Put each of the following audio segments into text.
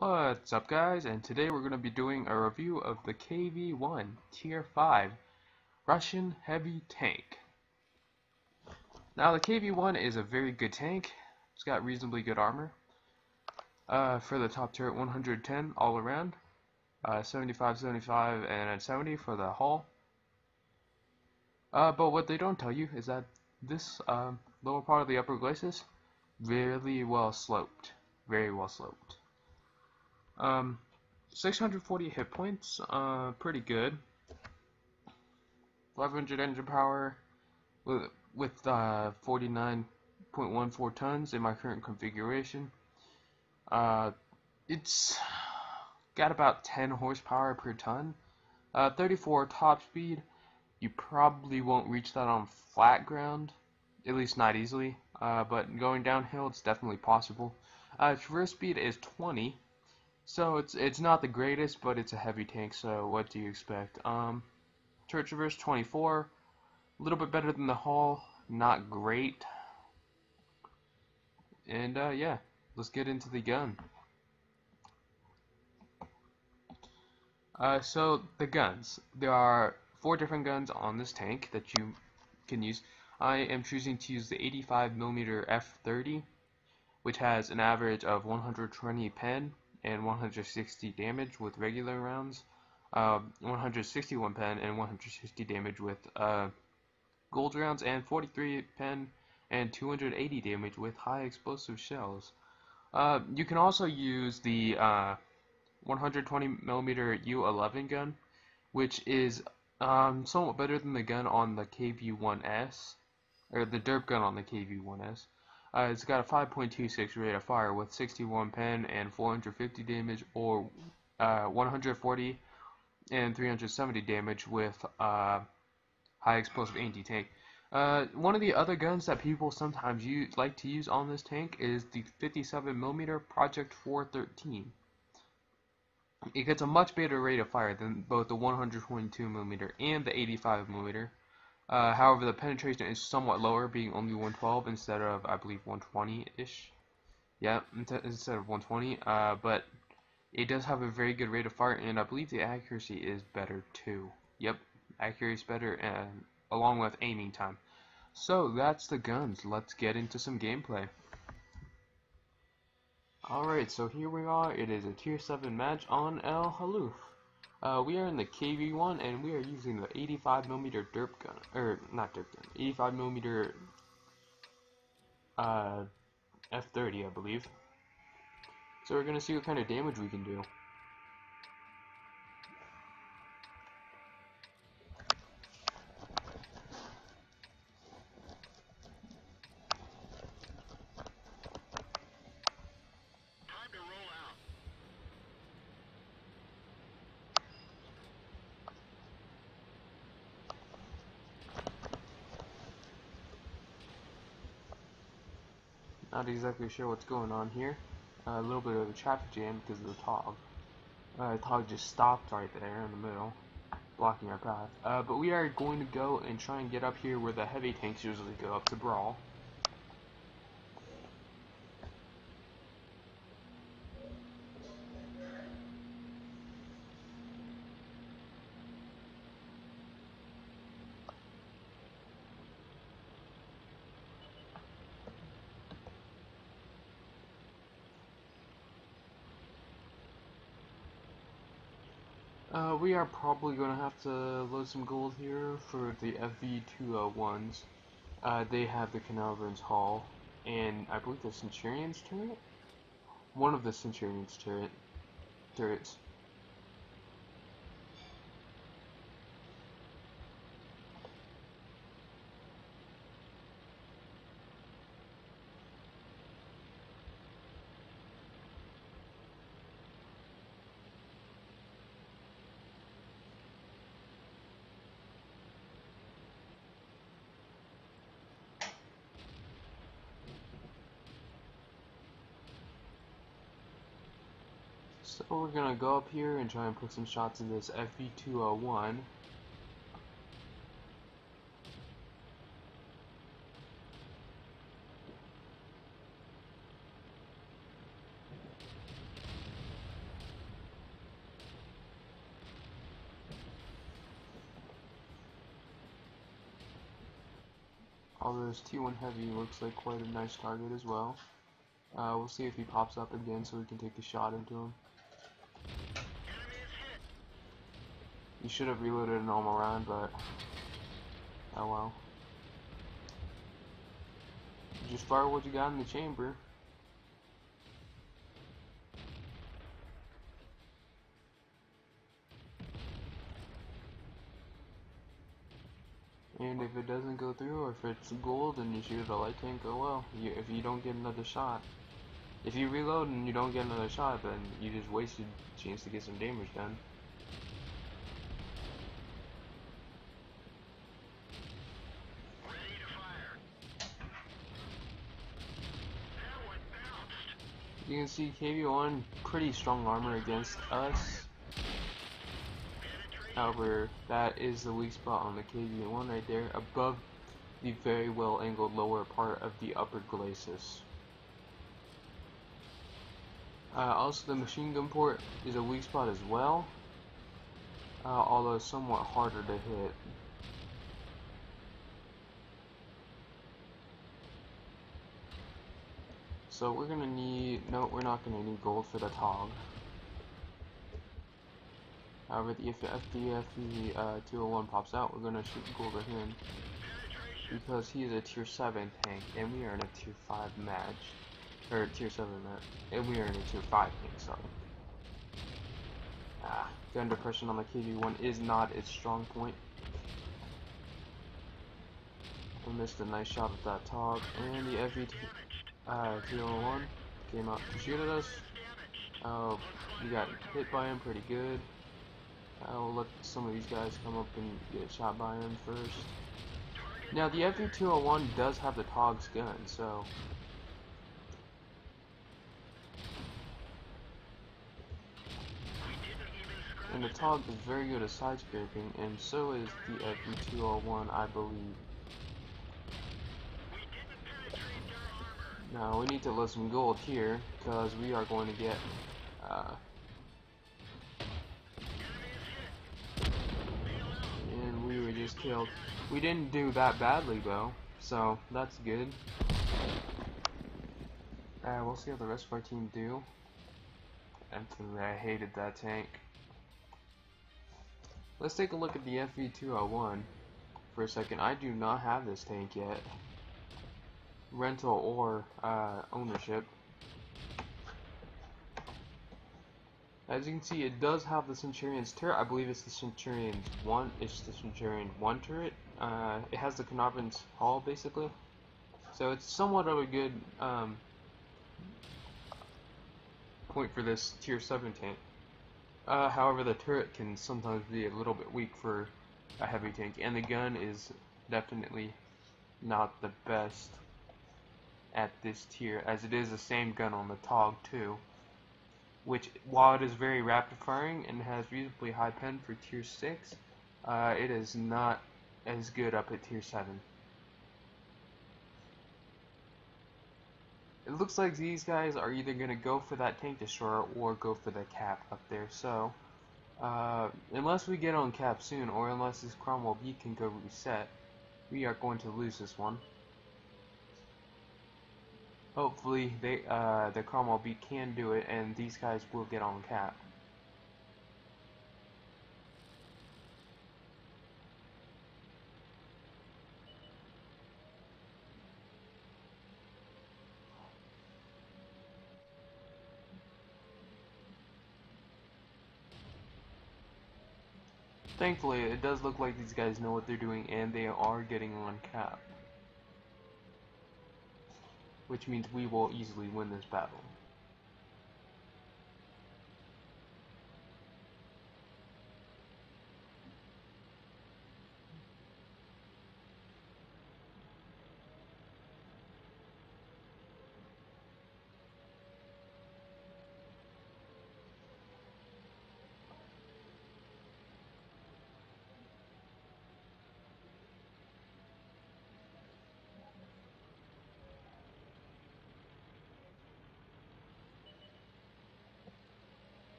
What's up guys, and today we're going to be doing a review of the KV1 Tier 5 Russian Heavy Tank. Now the KV1 is a very good tank. It's got reasonably good armor. For the top turret, 110 all around, 75, 75, and 70 for the hull. But what they don't tell you is that this lower part of the upper glacis, very well sloped. 640 hit points, pretty good. 500 engine power with 49.14 tons in my current configuration. It's got about 10 horsepower per ton. 34 top speed. You probably won't reach that on flat ground, at least not easily. But going downhill, it's definitely possible. Traverse speed is 20. So it's not the greatest, but it's a heavy tank, so what do you expect? Turret traverse 24, a little bit better than the hull, not great. And yeah, let's get into the gun. So the guns. There are 4 different guns on this tank that you can use. I am choosing to use the 85mm F30, which has an average of 120 pen and 160 damage with regular rounds, 161 pen and 160 damage with gold rounds, and 43 pen and 280 damage with high explosive shells. You can also use the 120mm U11 gun, which is somewhat better than the gun on the KV1S, or the derp gun on the KV1S. It's got a 5.26 rate of fire with 61 pen and 450 damage, or 140 and 370 damage with high explosive anti-tank. One of the other guns that people sometimes like to use on this tank is the 57mm Project 413. It gets a much better rate of fire than both the 122mm and the 85mm. However, the penetration is somewhat lower, being only 112 instead of, I believe, 120-ish. Yeah, instead of 120. But it does have a very good rate of fire, and I believe the accuracy is better too. Yep, accuracy is better, and along with aiming time. So that's the guns. Let's get into some gameplay. Alright, so here we are. It is a Tier 7 match on El Haluf. We are in the KV1 and we are using the 85mm derp gun, or not derp gun, 85mm F30, I believe. So we're gonna see what kind of damage we can do. Not exactly sure what's going on here. A little bit of a traffic jam because of the TOG. TOG just stopped right there in the middle, blocking our path. But we are going to go and try and get up here where the heavy tanks usually go up to brawl. We are probably going to have to load some gold here for the FV201s. They have the Canalverns Hall, and I believe the Centurion's turret? One of the Centurion's turrets. So we're gonna go up here and try and put some shots in this FV201. Although this T1 Heavy looks like quite a nice target as well. We'll see if he pops up again so we can take a shot into him. You should have reloaded a normal round, but oh well. Just fire what you got in the chamber. And if it doesn't go through, or if it's gold and you shoot a light tank, oh well. If you don't get another shot. If you reload and you don't get another shot, then you just wasted a chance to get some damage done. You can see KV1 pretty strong armor against us. However, that is the weak spot on the KV1 right there, above the very well angled lower part of the upper glacis. Also, the machine gun port is a weak spot as well, although somewhat harder to hit. So we're gonna need, no, we're not gonna need gold for the TOG. However, if the 201 pops out, we're gonna shoot gold at him because he is a tier 7 tank and we are in a tier 5 match, or tier 7 match, and we are in a tier 5 tank. Sorry. Gun depression on the KV1 is not its strong point. I missed a nice shot at that TOG, and the FV201 came out to shoot at us. We got hit by him pretty good. I'll let some of these guys come up and get shot by him first. Now the FV201 does have the TOG's gun, so and the TOG is very good at side scraping, and so is the FV201, I believe. Now we need to let some gold here, because we are going to get and we were just killed. We didn't do that badly though, so that's good. We'll see how the rest of our team do. Absolutely, I hated that tank. Let's take a look at the FV201 for a second. I do not have this tank yet. Rental or ownership. As you can see, it does have the Centurion's turret. I believe it's the Centurion's 1. It's the Centurion 1 turret. It has the Carnarvon's hull basically. So it's somewhat of a good point for this tier 7 tank. However, the turret can sometimes be a little bit weak for a heavy tank, and the gun is definitely not the best at this tier, as it is the same gun on the TOG too, which, while it is very rapid firing and has reasonably high pen for tier 6, it is not as good up at tier 7. It looks like these guys are either going to go for that tank destroyer or go for the cap up there, so unless we get on cap soon, or unless this Cromwell B can go reset, we are going to lose this one. Hopefully the Cromwell B can do it, and these guys will get on cap. Thankfully, it does look like these guys know what they're doing, and they are getting on cap, which means we will easily win this battle.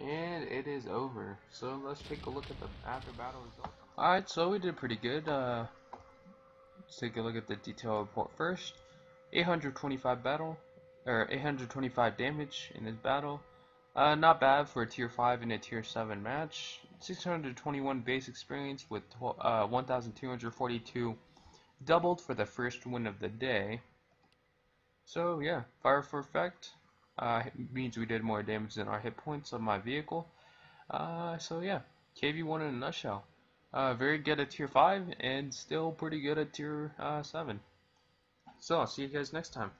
And it is over. So let's take a look at the after battle results. Alright, so we did pretty good. Let's take a look at the detail report first. 825 battle, or 825 damage in this battle. Not bad for a tier 5 and a tier 7 match. 621 base experience with 1,242 doubled for the first win of the day. So yeah, fire for effect means we did more damage than our hit points of my vehicle. So yeah, KV1 in a nutshell. Very good at tier 5 and still pretty good at tier 7. So I'll see you guys next time.